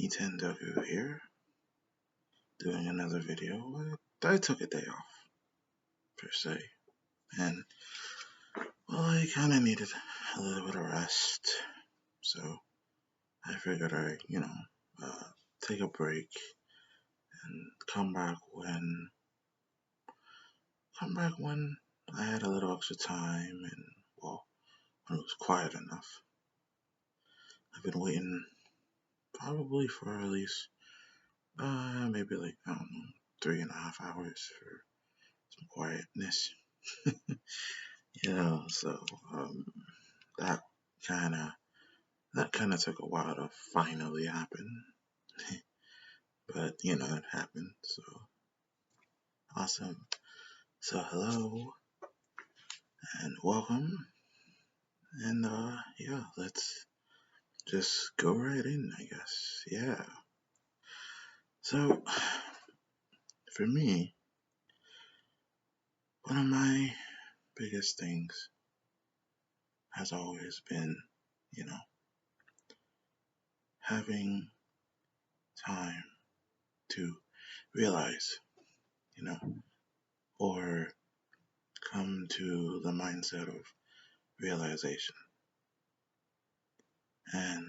Nintendo here, doing another video. I took a day off, per se, and I kinda needed a little bit of rest, so I figured take a break and come back when I had a little extra time and, well, when it was quiet enough. I've been waiting probably for at least, maybe like, I don't know, 3.5 hours for some quietness. So that kind of that kind of took a while to finally happen, but it happened. So awesome. So hello and welcome, and yeah, let's just go right in, I guess. Yeah. So for me, one of my biggest things has always been, you know, having time to realize, you know, or come to the mindset of realization. And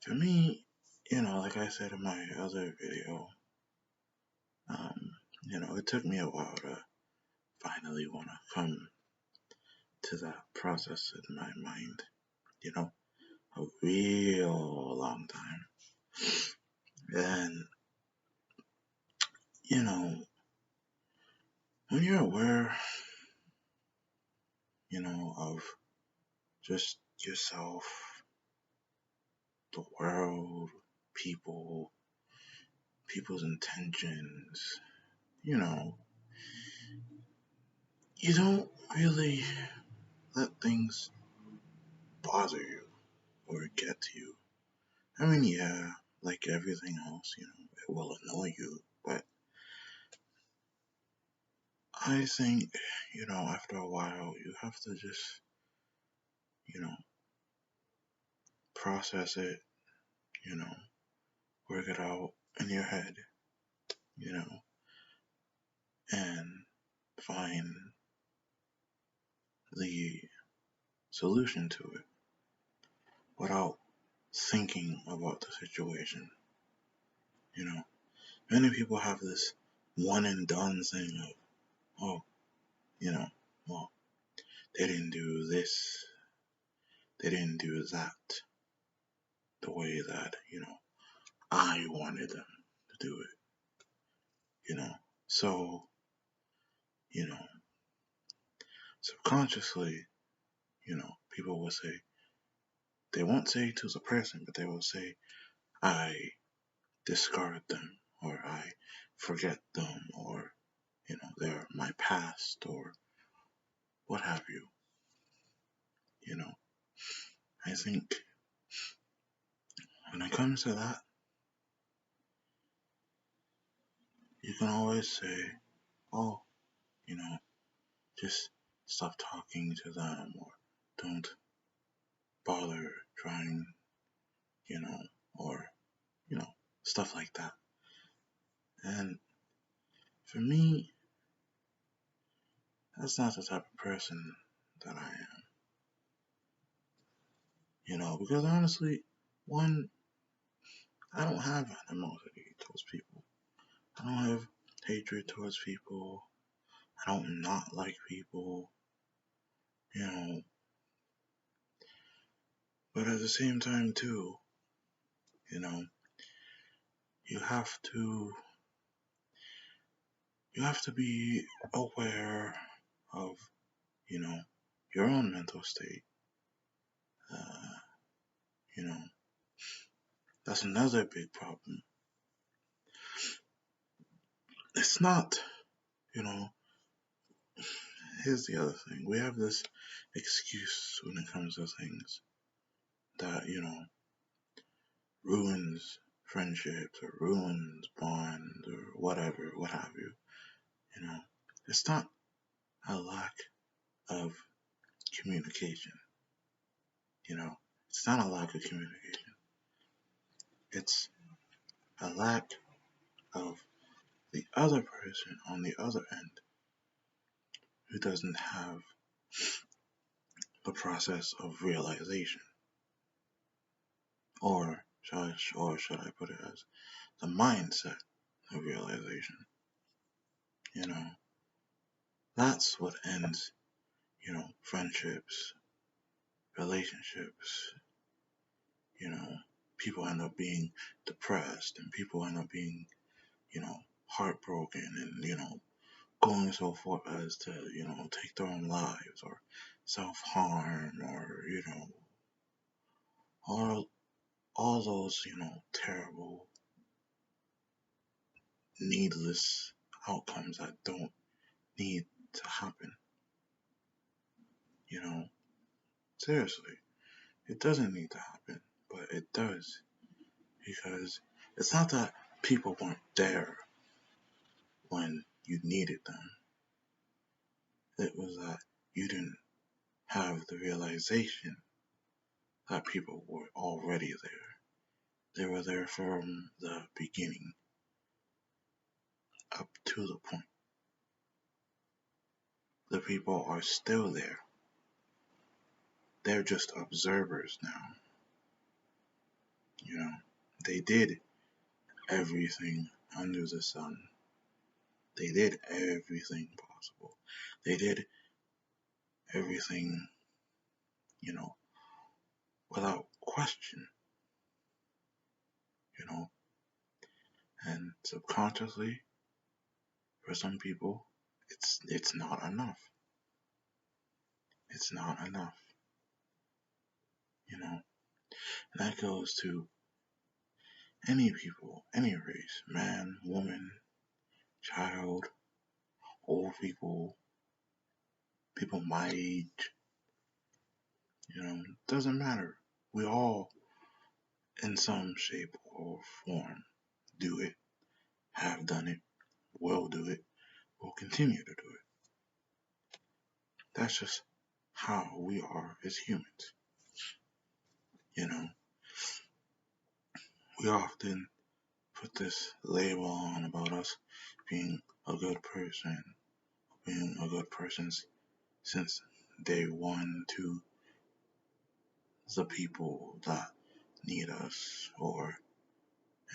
for me, like I said in my other video, it took me a while to finally want to come to that process in my mind, a real long time. And, when you're aware, of just yourself, the world, people's intentions, you don't really let things bother you or get to you. I mean, yeah, like everything else, it will annoy you, but I think, after a while, you have to just, you know, process it, you know, work it out in your head, you know, and find the solution to it without thinking about the situation, you know. Many people have this one and done thing of, oh, well, they didn't do this, they didn't do that the way that, I wanted them to do it. So, you know, subconsciously, people will say, they won't say to the person, but they will say, I discard them, or I forget them, or, they're my past, or what have you. I think when it comes to that, you can always say, oh, just stop talking to them, or don't bother trying, or, stuff like that. And for me, that's not the type of person that I am, because honestly, one, I don't have animosity towards people. I don't have hatred towards people. I don't not like people, but at the same time too, you know, you have to be aware of, your own mental state. You know, that's another big problem. It's not, you know, here's the other thing. We have this excuse when it comes to things that, ruins friendships or ruins bonds or whatever, what have you. It's not a lack of communication. It's not a lack of communication. It's a lack of the other person on the other end who doesn't have the process of realization, or should I put it as the mindset of realization. You know, that's what ends, friendships, relationships. You know, people end up being depressed, and people end up being, heartbroken, and going so forth as to, take their own lives, or self-harm, or all those, terrible, needless outcomes that don't need to happen. You know, seriously, it doesn't need to happen, but it does, because it's not that people weren't there when you needed them. It was that you didn't have the realization that people were already there. They were there from the beginning up to the point. The people are still there. They're just observers now. You know, they did everything under the sun. They did everything possible. They did everything, you know, without question, you know, and subconsciously, for some people, it's not enough. It's not enough, you know. And that goes to any people, any race, man, woman, child, old people, people my age, doesn't matter. We all, in some shape or form, do it, have done it, will do it, will continue to do it. That's just how we are as humans. You know, we often put this label on about us being a good person, being a good person since day one to the people that need us, or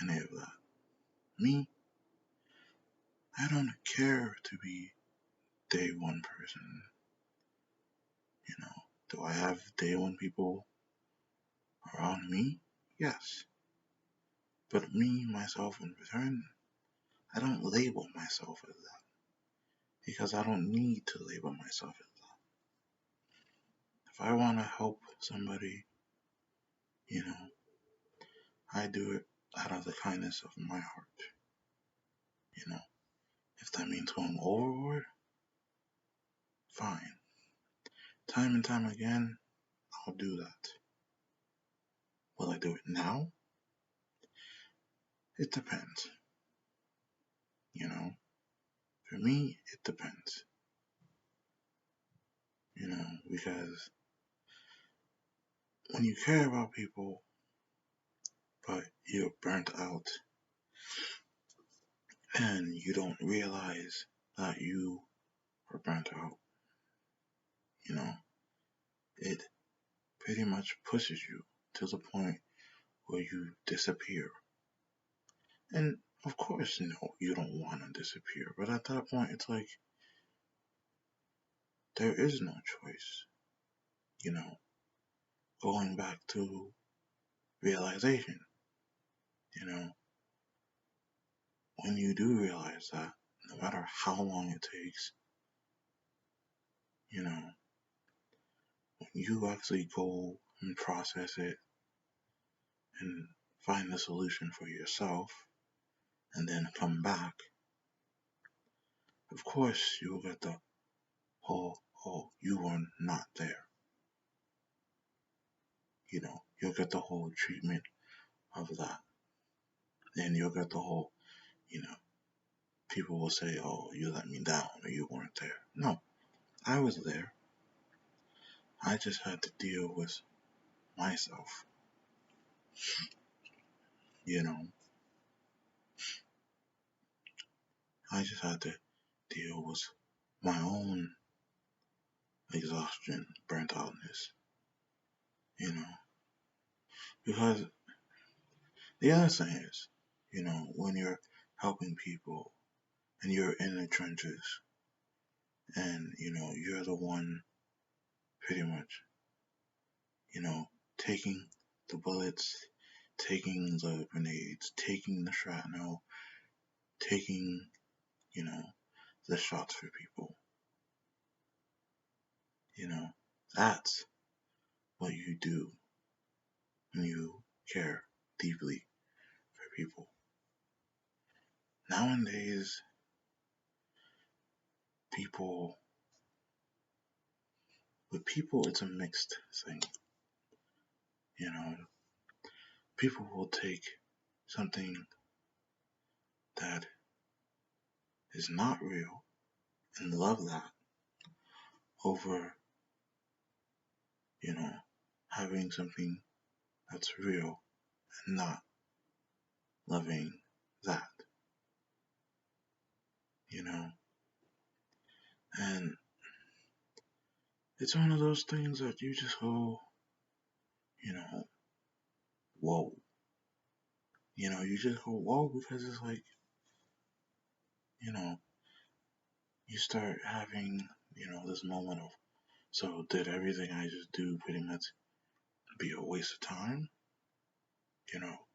any of that. Me, I don't care to be day one person. Do I have day one people around me? Yes. But me, myself, in return, I don't label myself as that, because I don't need to label myself as that. If I want to help somebody, you know, I do it out of the kindness of my heart. You know, if that means going overboard, fine. Time and time again, I'll do that. Will I do it now? It depends. For me, it depends. Because when you care about people, but you're burnt out and you don't realize that you are burnt out, it pretty much pushes you to the point where you disappear. And of course, no, you don't want to disappear, but at that point, it's like there is no choice, you know, going back to realization, you know, when you do realize that, no matter how long it takes, you know, when you actually go and process it and find the solution for yourself and then come back, of course you'll get the whole, oh, you were not there. You'll get the whole treatment of that. Then you'll get the whole, you know, people will say, oh, you let me down or you weren't there. No, I was there. I just had to deal with myself. You know, I just had to deal with my own exhaustion, burnt outness, you know, because the other thing is, when you're helping people and you're in the trenches and, you're the one pretty much, you know, taking the bullets, taking the grenades, taking the shrapnel, taking, you know, the shots for people, you know, that's what you do when you care deeply for people. Nowadays, people, with people, it's a mixed thing, you know. People will take something that is not real and love that over, you know, having something that's real and not loving that, you know. And it's one of those things that you just go, you know, whoa. You just go, whoa, because it's like, you know, you start having, this moment of, so did everything I just do pretty much be a waste of time? You know,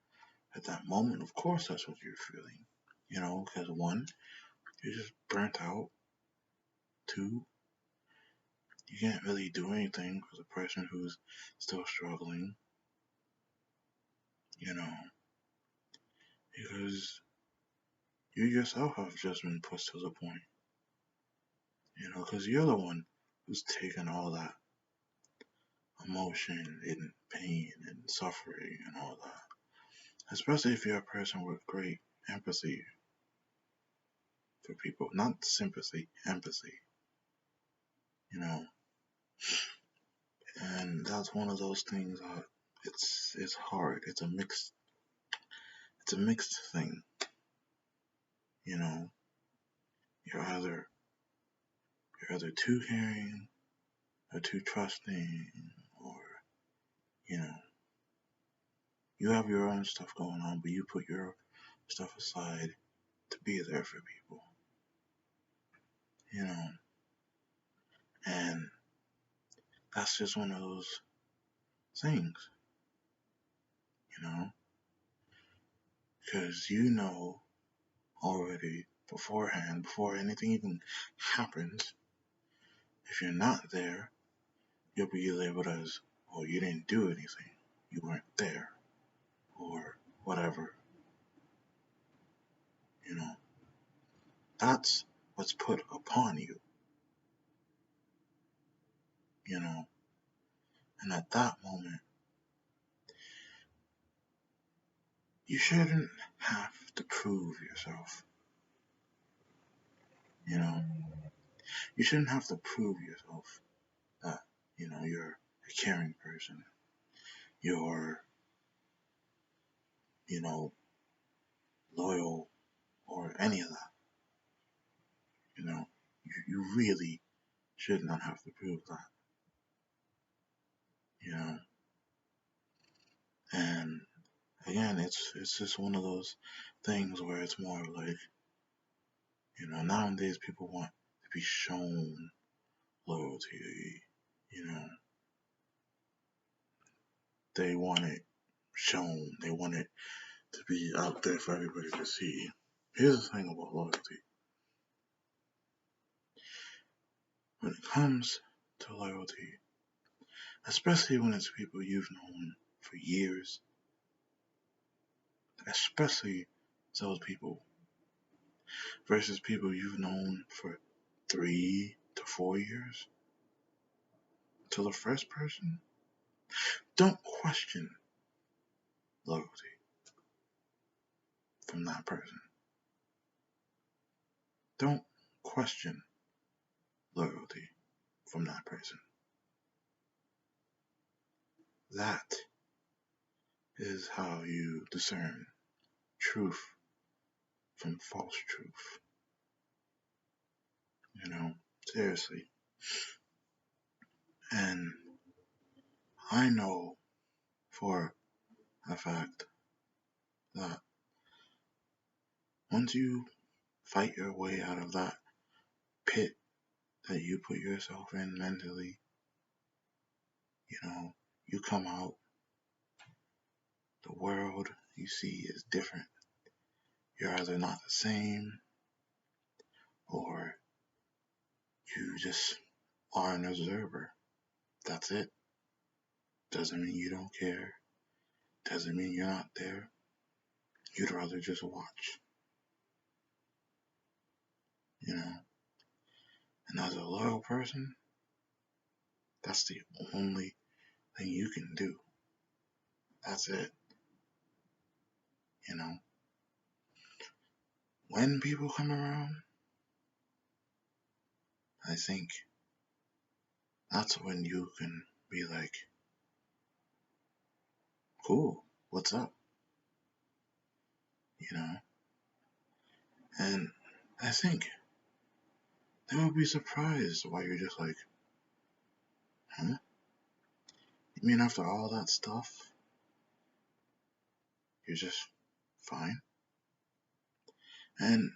at that moment, of course, that's what you're feeling. Because one, you're just burnt out. Two, you can't really do anything for the person who's still struggling, you know, because you yourself have just been pushed to the point, because you're the one who's taken all that emotion and pain and suffering and all that. Especially if you're a person with great empathy for people, not sympathy, empathy, you know. And that's one of those things that it's hard. It's a mixed thing, you know. You're either too caring or too trusting, or you know, you have your own stuff going on, but you put your stuff aside to be there for people, you know. And that's just one of those things, you know, because already beforehand, before anything even happens, if you're not there, you'll be labeled as, well, you didn't do anything, you weren't there, or whatever, you know. That's what's put upon you, you know. And at that moment, you shouldn't have to prove yourself, you know. You shouldn't have to prove yourself that, you're a caring person, you're, you know, loyal, or any of that, you know. You really should not have to prove that, you know. And again, it's just one of those things where it's more like, nowadays people want to be shown loyalty, you know. They want it shown, they want it to be out there for everybody to see. Here's the thing about loyalty. When it comes to loyalty, especially when it's people you've known for years, especially those people versus people you've known for 3 to 4 years, to the first person, don't question loyalty from that person. Don't question loyalty from that person. That is how you discern truth from false truth. Seriously. And I know for a fact that once you fight your way out of that pit that you put yourself in mentally, you come out, the world you see is different. You're either not the same, or you just are an observer. That's it. Doesn't mean you don't care. Doesn't mean you're not there. You'd rather just watch, And as a loyal person, that's the only thing you can do. That's it. When people come around, I think that's when you can be like, cool, what's up? And I think they will be surprised why you're just like, huh? You mean after all that stuff, you're just fine? And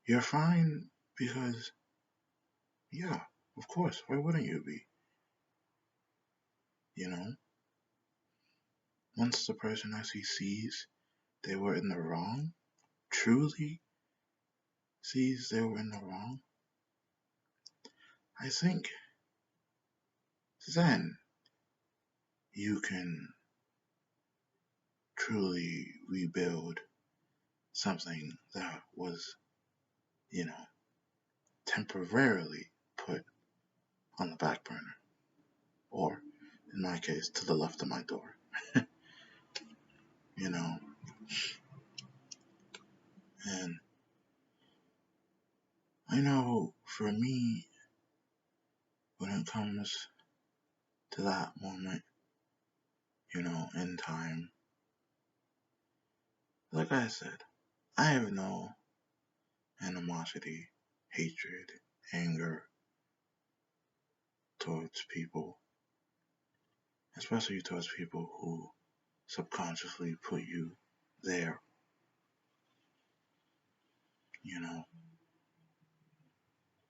you're fine because, yeah, of course, why wouldn't you be? Once the person actually sees they were in the wrong, truly sees they were in the wrong, I think then you can truly rebuild something that was, temporarily put on the back burner, or in my case, to the left of my door. And I know for me, when it comes to that moment, in time, like I said, I have no animosity, hatred, anger towards people, especially towards people who subconsciously put you there,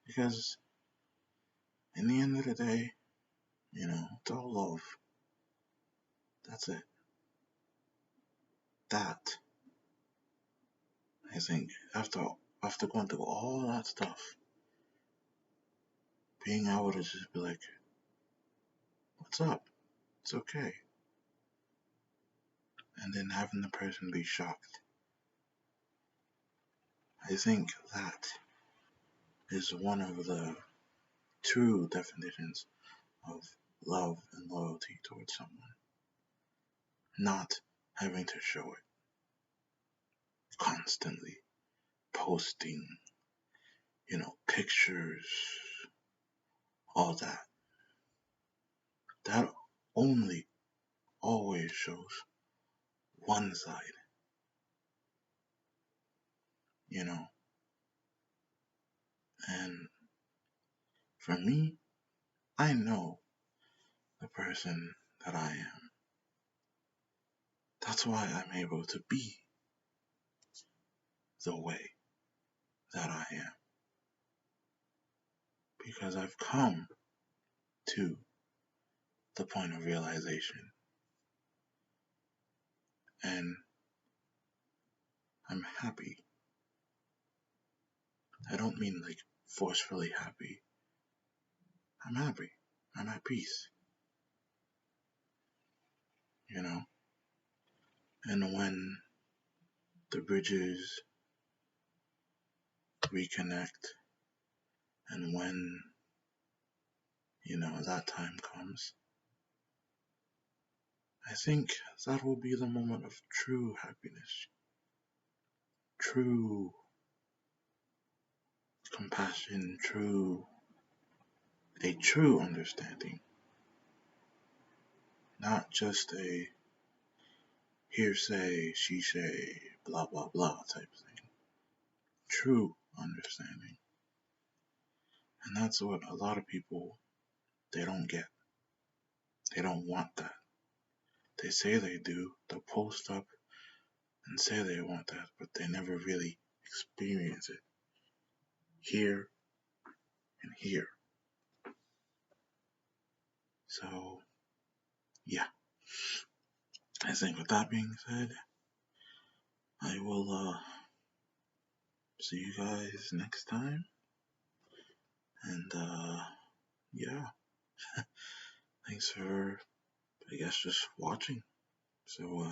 because in the end of the day, it's all love. That's it. That, I think, after going through all that stuff, being able to just be like, what's up? It's okay. And then having the person be shocked. I think that is one of the true definitions of love and loyalty towards someone. Not having to show it. Constantly posting, pictures, all that. That only always shows one side, And for me, I know the person that I am. That's why I'm able to be the way that I am. Because I've come to the point of realization. And I'm happy. I don't mean like forcefully happy. I'm happy. I'm at peace. And when the bridges reconnect, and when, that time comes, I think that will be the moment of true happiness, true compassion, a true understanding, not just a hearsay, she say, blah blah blah type thing. True understanding. And that's what a lot of people, they don't get. They don't want that. They say they do. They'll post up and say they want that, but they never really experience it here and here. So, yeah. I think with that being said, I will see you guys next time. And yeah, thanks for, I guess, just watching. So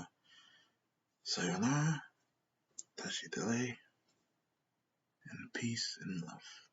sayonara, tashi delay, and peace and love.